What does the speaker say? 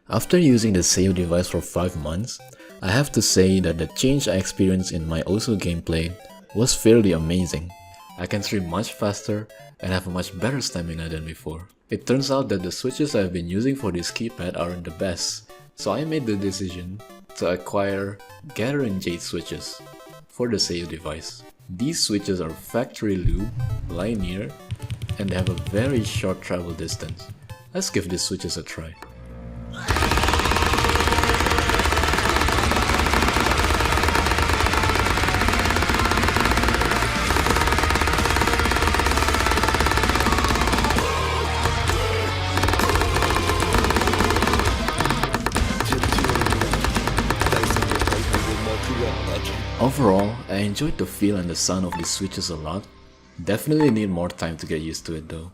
After using the SayoDevice for 5 months, I have to say that the change I experienced in my OSO gameplay was fairly amazing. I can stream much faster and have a much better stamina than before. It turns out that the switches I've been using for this keypad aren't the best, so I made the decision to acquire Gateron Jade switches for the SayoDevice. These switches are factory lube, linear, and they have a very short travel distance. Let's give these switches a try. Overall, I enjoyed the feel and the sound of these switches a lot. Definitely need more time to get used to it though.